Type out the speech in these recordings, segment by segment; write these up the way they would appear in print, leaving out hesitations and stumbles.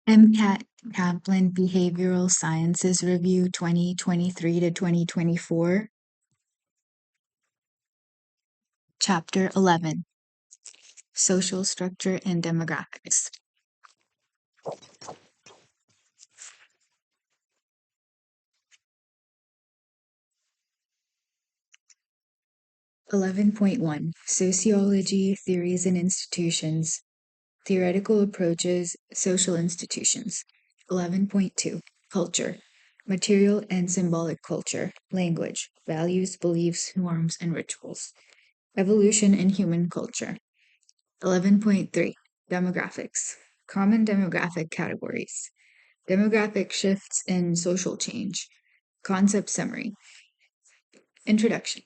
MCAT Kaplan Behavioral Sciences Review 2023 to 2024, Chapter 11, Social Structure and Demographics. 11.1, Sociology, Theories and Institutions, Theoretical Approaches, Social Institutions. 11.2, Culture, Material and Symbolic Culture, Language, Values, Beliefs, Norms, and Rituals. Evolution in Human Culture. 11.3, Demographics, Common Demographic Categories, Demographic Shifts in Social Change, Concept Summary. Introduction.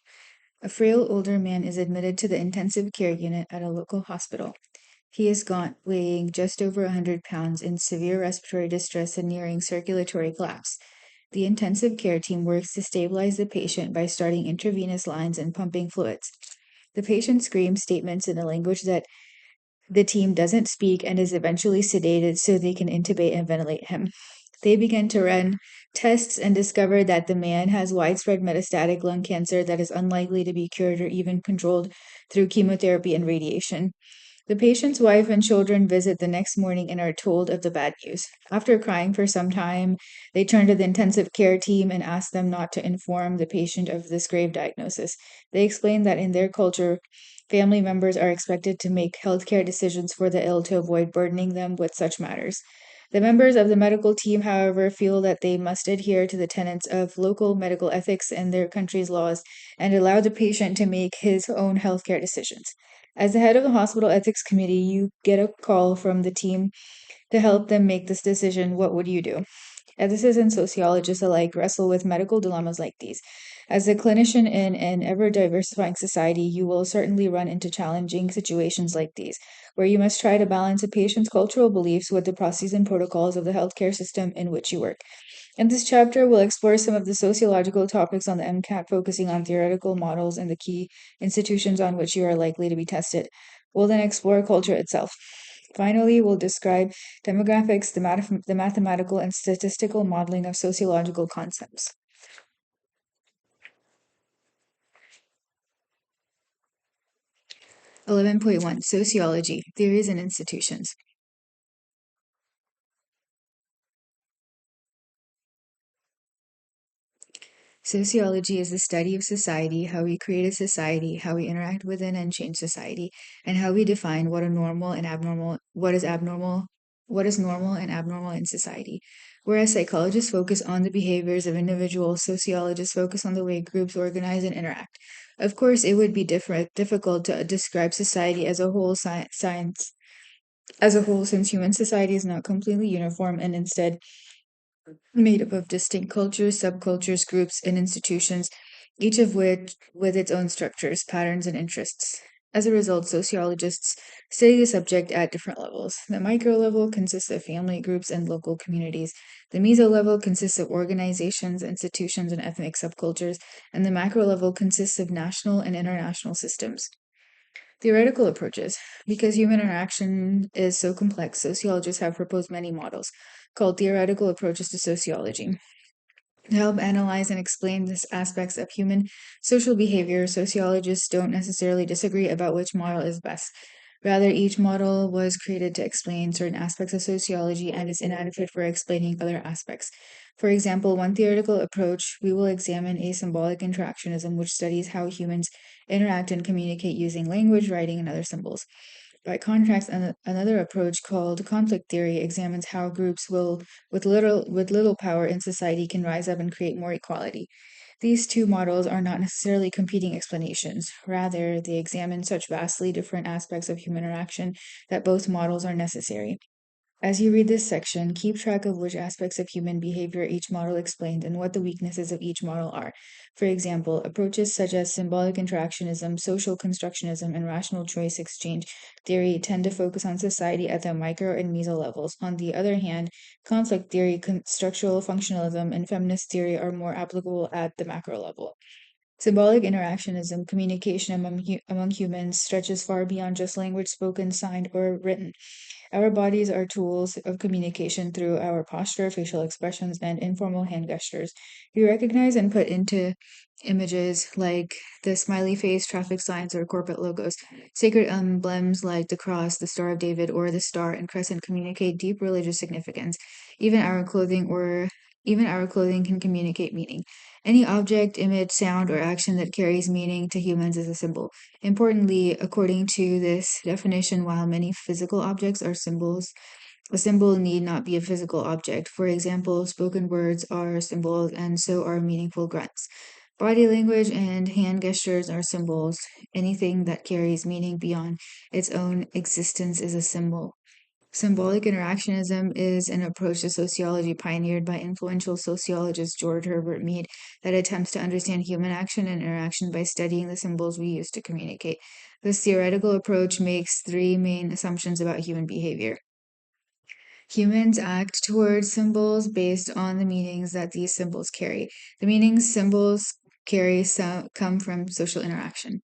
A frail older man is admitted to the intensive care unit at a local hospital. He is gaunt, weighing just over 100 pounds, in severe respiratory distress and nearing circulatory collapse. The intensive care team works to stabilize the patient by starting intravenous lines and pumping fluids. The patient screams statements in a language that the team doesn't speak and is eventually sedated so they can intubate and ventilate him. They begin to run tests and discover that the man has widespread metastatic lung cancer that is unlikely to be cured or even controlled through chemotherapy and radiation. The patient's wife and children visit the next morning and are told of the bad news. After crying for some time, they turn to the intensive care team and ask them not to inform the patient of this grave diagnosis. They explain that in their culture, family members are expected to make healthcare decisions for the ill to avoid burdening them with such matters. The members of the medical team, however, feel that they must adhere to the tenets of local medical ethics and their country's laws and allow the patient to make his own healthcare decisions. As the head of the hospital ethics committee, you get a call from the team to help them make this decision. What would you do? Ethicists and sociologists alike wrestle with medical dilemmas like these. As a clinician in an ever diversifying society, you will certainly run into challenging situations like these, where you must try to balance a patient's cultural beliefs with the processes and protocols of the healthcare system in which you work. In this chapter, we'll explore some of the sociological topics on the MCAT, focusing on theoretical models and the key institutions on which you are likely to be tested. We'll then explore culture itself. Finally, we'll describe demographics, the mathematical and statistical modeling of sociological concepts. – 11.1, Sociology, Theories and Institutions. Sociology is the study of society, how we create a society, how we interact within and change society, and how we define what is normal and abnormal in society. Whereas psychologists focus on the behaviors of individuals, sociologists focus on the way groups organize and interact. Of course, it would be difficult to describe society as a whole, science as a whole, since human society is not completely uniform and instead made up of distinct cultures, subcultures, groups, and institutions, each of which with its own structures, patterns, and interests. As a result, sociologists study the subject at different levels. The micro level consists of family groups and local communities. The meso level consists of organizations, institutions, and ethnic subcultures. And the macro level consists of national and international systems. Theoretical approaches. Because human interaction is so complex, sociologists have proposed many models called theoretical approaches to sociology. To help analyze and explain these aspects of human social behavior, sociologists don't necessarily disagree about which model is best. Rather, each model was created to explain certain aspects of sociology and is inadequate for explaining other aspects. For example, one theoretical approach, we will examine asymbolic interactionism, which studies how humans interact and communicate using language, writing, and other symbols. By contrast, another approach called conflict theory examines how groups with little power in society can rise up and create more equality. These two models are not necessarily competing explanations. Rather, they examine such vastly different aspects of human interaction that both models are necessary. As you read this section, keep track of which aspects of human behavior each model explained and what the weaknesses of each model are. For example, approaches such as symbolic interactionism, social constructionism, and rational choice exchange theory tend to focus on society at the micro and meso levels. On the other hand, conflict theory, structural functionalism, and feminist theory are more applicable at the macro level. Symbolic interactionism, communication among humans, stretches far beyond just language spoken, signed, or written. Our bodies are tools of communication through our posture, facial expressions, and informal hand gestures. We recognize and put into images like the smiley face, traffic signs, or corporate logos. Sacred emblems like the cross, the Star of David, or the star and crescent communicate deep religious significance. Even our clothing or even our clothing can communicate meaning. Any object, image, sound, or action that carries meaning to humans is a symbol. Importantly, according to this definition, while many physical objects are symbols, a symbol need not be a physical object. For example, spoken words are symbols, and so are meaningful grunts. Body language and hand gestures are symbols. Anything that carries meaning beyond its own existence is a symbol. Symbolic interactionism is an approach to sociology pioneered by influential sociologist George Herbert Mead that attempts to understand human action and interaction by studying the symbols we use to communicate. This theoretical approach makes three main assumptions about human behavior. Humans act towards symbols based on the meanings that these symbols carry. The meanings symbols carry come from social interaction.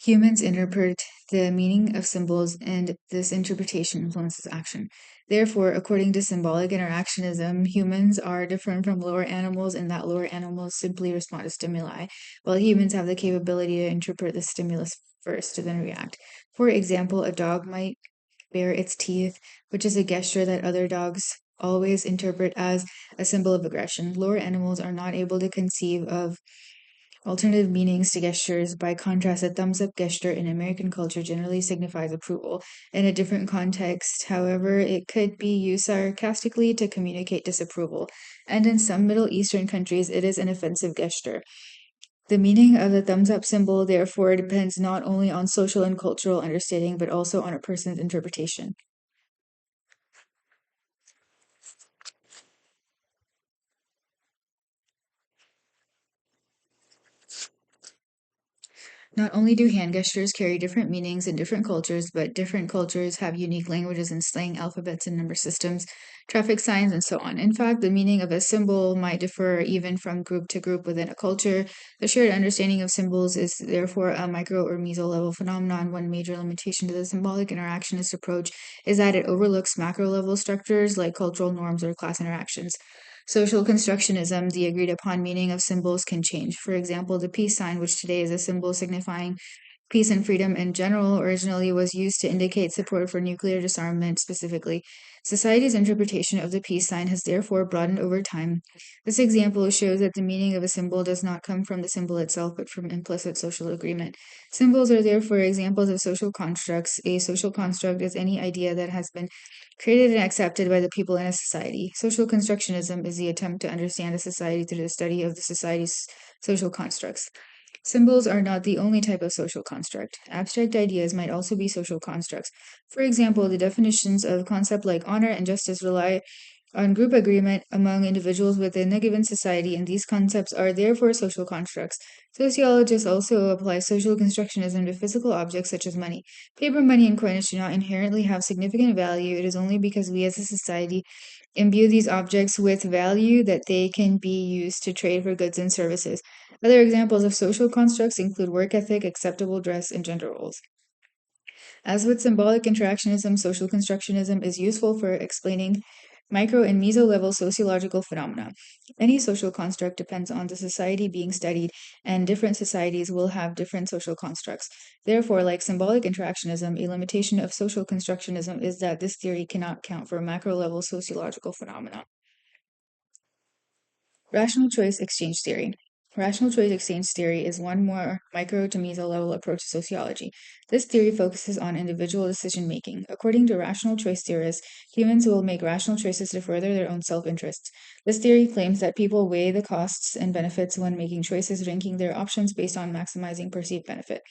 Humans interpret the meaning of symbols, and this interpretation influences action. Therefore, according to symbolic interactionism, humans are different from lower animals in that lower animals simply respond to stimuli, while humans have the capability to interpret the stimulus first to then react. For example, a dog might bare its teeth, which is a gesture that other dogs always interpret as a symbol of aggression. Lower animals are not able to conceive of alternative meanings to gestures. By contrast, a thumbs up gesture in American culture generally signifies approval. In a different context, however, it could be used sarcastically to communicate disapproval. And in some Middle Eastern countries, it is an offensive gesture. The meaning of the thumbs up symbol, therefore, depends not only on social and cultural understanding, but also on a person's interpretation. Not only do hand gestures carry different meanings in different cultures, but different cultures have unique languages and slang, alphabets and number systems, traffic signs, and so on. In fact, the meaning of a symbol might differ even from group to group within a culture. The shared understanding of symbols is therefore a micro or meso level phenomenon. One major limitation to the symbolic interactionist approach is that it overlooks macro level structures like cultural norms or class interactions. Social constructionism, the agreed upon meaning of symbols can change. For example, the peace sign, which today is a symbol signifying peace and freedom in general, originally was used to indicate support for nuclear disarmament specifically. Society's interpretation of the peace sign has therefore broadened over time. This example shows that the meaning of a symbol does not come from the symbol itself, but from implicit social agreement. Symbols are therefore examples of social constructs. A social construct is any idea that has been created and accepted by the people in a society. Social constructionism is the attempt to understand a society through the study of the society's social constructs. Symbols are not the only type of social construct. Abstract ideas might also be social constructs. For example, the definitions of concepts like honor and justice rely on group agreement among individuals within a given society, and these concepts are therefore social constructs. Sociologists also apply social constructionism to physical objects such as money. Paper money and coinage do not inherently have significant value. It is only because we as a society imbue these objects with value that they can be used to trade for goods and services. Other examples of social constructs include work ethic, acceptable dress, and gender roles. As with symbolic interactionism, social constructionism is useful for explaining micro and meso level sociological phenomena. Any social construct depends on the society being studied, and different societies will have different social constructs. Therefore, like symbolic interactionism, a limitation of social constructionism is that this theory cannot account for macro level sociological phenomena. Rational choice exchange theory. Rational choice exchange theory is one more micro to meso level approach to sociology. This theory focuses on individual decision making. According to rational choice theorists, humans will make rational choices to further their own self interests. This theory claims that people weigh the costs and benefits when making choices, ranking their options based on maximizing perceived benefit.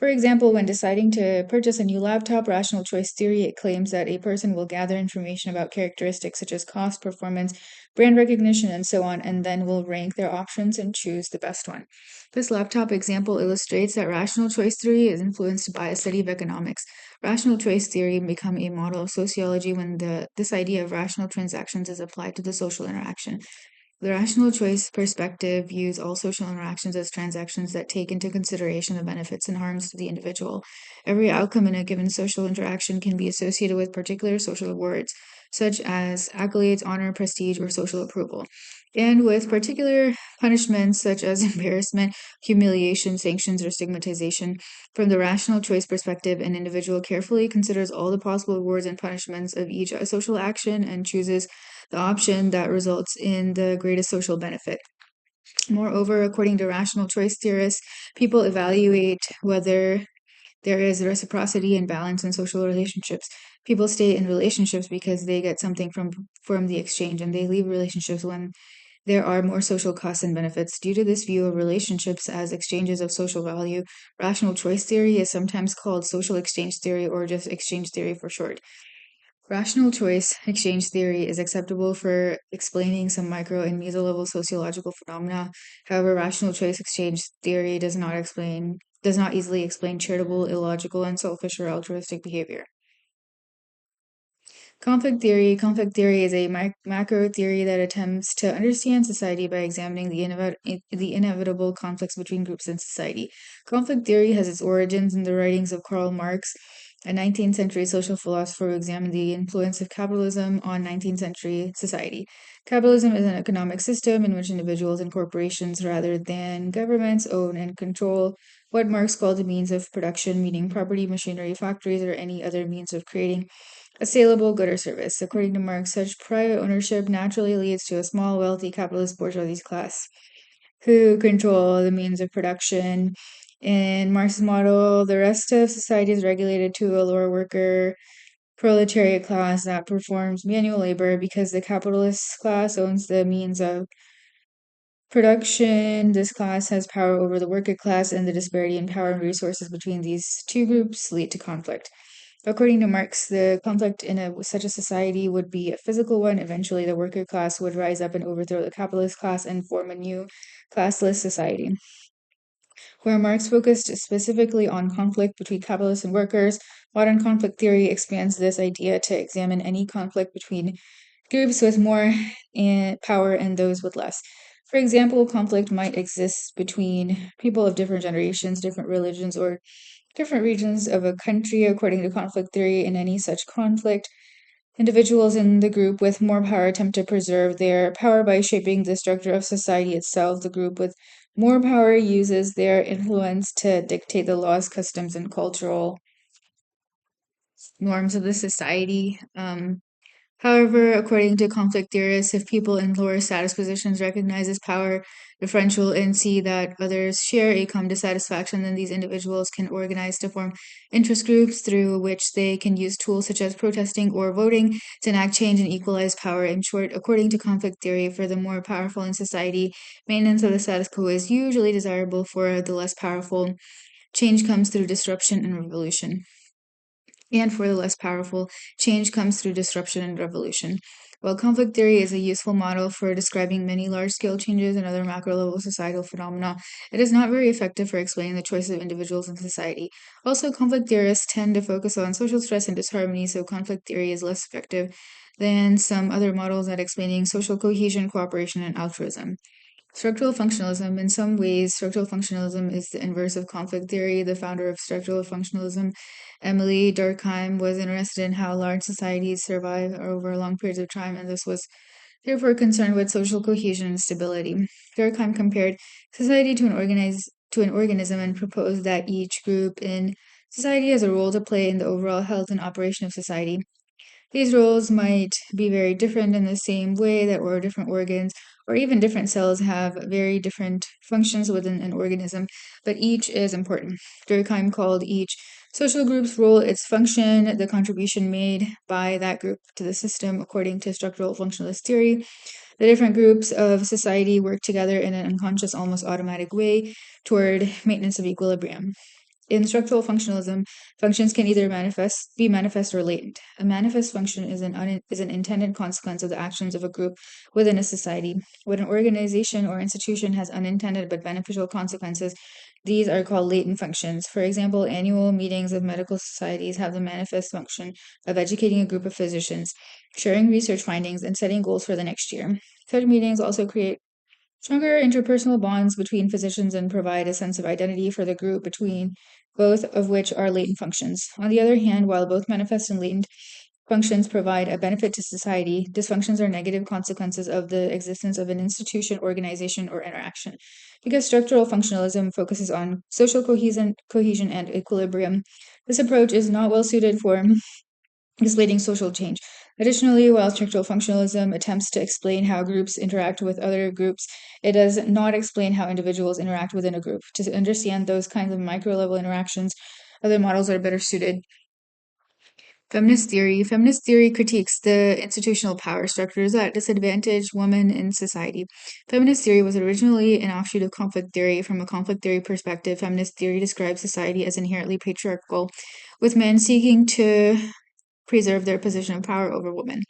For example, when deciding to purchase a new laptop, rational choice theory, it claims that a person will gather information about characteristics such as cost, performance, brand recognition, and so on, and then will rank their options and choose the best one. This laptop example illustrates that rational choice theory is influenced by a study of economics. Rational choice theory become a model of sociology when this idea of rational transactions is applied to the social interaction. The rational choice perspective views all social interactions as transactions that take into consideration the benefits and harms to the individual. Every outcome in a given social interaction can be associated with particular social rewards, such as accolades, honor, prestige, or social approval, and with particular punishments such as embarrassment, humiliation, sanctions, or stigmatization. From the rational choice perspective, an individual carefully considers all the possible rewards and punishments of each social action and chooses the option that results in the greatest social benefit. Moreover, according to rational choice theorists, people evaluate whether there is reciprocity and balance in social relationships. People stay in relationships because they get something from the exchange, and they leave relationships when there are more social costs and benefits. Due to this view of relationships as exchanges of social value, rational choice theory is sometimes called social exchange theory or just exchange theory for short. Rational choice exchange theory is acceptable for explaining some micro and meso-level sociological phenomena. However, rational choice exchange theory does not easily explain charitable, illogical, unselfish, or altruistic behavior. Conflict theory. Conflict theory is a macro theory that attempts to understand society by examining the inevitable conflicts between groups in society. Conflict theory has its origins in the writings of Karl Marx, a 19th century social philosopher who examined the influence of capitalism on 19th century society. Capitalism is an economic system in which individuals and corporations, rather than governments, own and control what Marx called the means of production, meaning property, machinery, factories, or any other means of creating a saleable good or service. According to Marx, such private ownership naturally leads to a small, wealthy capitalist bourgeoisie class who control the means of production. In Marx's model, the rest of society is regulated to a lower worker proletariat class that performs manual labor because the capitalist class owns the means of production. This class has power over the worker class, and the disparity in power and resources between these two groups lead to conflict. According to Marx, the conflict in such a society would be a physical one. Eventually, the worker class would rise up and overthrow the capitalist class and form a new classless society. Where Marx focused specifically on conflict between capitalists and workers, modern conflict theory expands this idea to examine any conflict between groups with more power and those with less. For example, conflict might exist between people of different generations, different religions, or different regions of a country. According to conflict theory. In any such conflict, individuals in the group with more power attempt to preserve their power by shaping the structure of society itself. The group with more power uses their influence to dictate the laws, customs, and cultural norms of the society. However, according to conflict theorists, if people in lower status positions recognize this power differential and see that others share a common dissatisfaction, then these individuals can organize to form interest groups through which they can use tools such as protesting or voting to enact change and equalize power. In short, according to conflict theory, for the more powerful in society, maintenance of the status quo is usually desirable. For the less powerful, change comes through disruption and revolution. And for the less powerful, change comes through disruption and revolution. While conflict theory is a useful model for describing many large-scale changes and other macro-level societal phenomena, it is not very effective for explaining the choices of individuals in society. Also, conflict theorists tend to focus on social stress and disharmony, so conflict theory is less effective than some other models at explaining social cohesion, cooperation, and altruism. Structural functionalism. In some ways, structural functionalism is the inverse of conflict theory. The founder of structural functionalism, Emily Durkheim, was interested in how large societies survive over long periods of time, and this was therefore concerned with social cohesion and stability. Durkheim compared society to an organism and proposed that each group in society has a role to play in the overall health and operation of society. These roles might be very different in the same way that different organs or even different cells have very different functions within an organism, but each is important. Durkheim called each social group's role its function, the contribution made by that group to the system. According to structural functionalist theory, the different groups of society work together in an unconscious, almost automatic way toward maintenance of equilibrium. In structural functionalism, functions can either be manifest or latent. A manifest function is an intended consequence of the actions of a group within a society. When an organization or institution has unintended but beneficial consequences, These are called latent functions. For example, annual meetings of medical societies have the manifest function of educating a group of physicians, sharing research findings, and setting goals for the next year. Such meetings also create stronger interpersonal bonds between physicians and provide a sense of identity for the group, between both of which are latent functions. On the other hand, while both manifest and latent functions provide a benefit to society, dysfunctions are negative consequences of the existence of an institution, organization, or interaction. Because structural functionalism focuses on social cohesion and equilibrium, this approach is not well suited for explaining social change. Additionally, while structural functionalism attempts to explain how groups interact with other groups, it does not explain how individuals interact within a group. To understand those kinds of micro level interactions, other models are better suited. Feminist theory. Feminist theory critiques the institutional power structures that disadvantage women in society. Feminist theory was originally an offshoot of conflict theory. From a conflict theory perspective, feminist theory describes society as inherently patriarchal, with men seeking to preserve their position of power over women.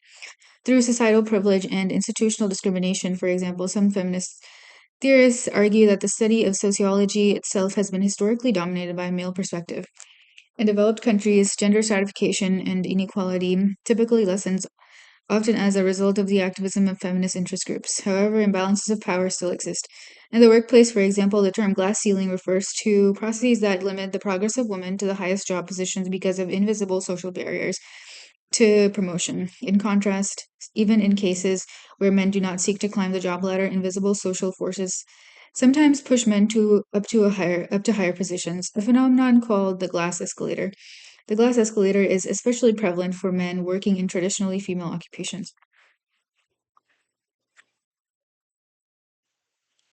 Through societal privilege and institutional discrimination, for example, some feminist theorists argue that the study of sociology itself has been historically dominated by a male perspective. In developed countries, gender stratification and inequality typically lessens, often as a result of the activism of feminist interest groups. However, imbalances of power still exist. In the workplace, for example, the term glass ceiling refers to processes that limit the progress of women to the highest job positions because of invisible social barriers to promotion. In contrast, even in cases where men do not seek to climb the job ladder, invisible social forces sometimes push men up to higher positions, a phenomenon called the glass escalator. The glass escalator is especially prevalent for men working in traditionally female occupations.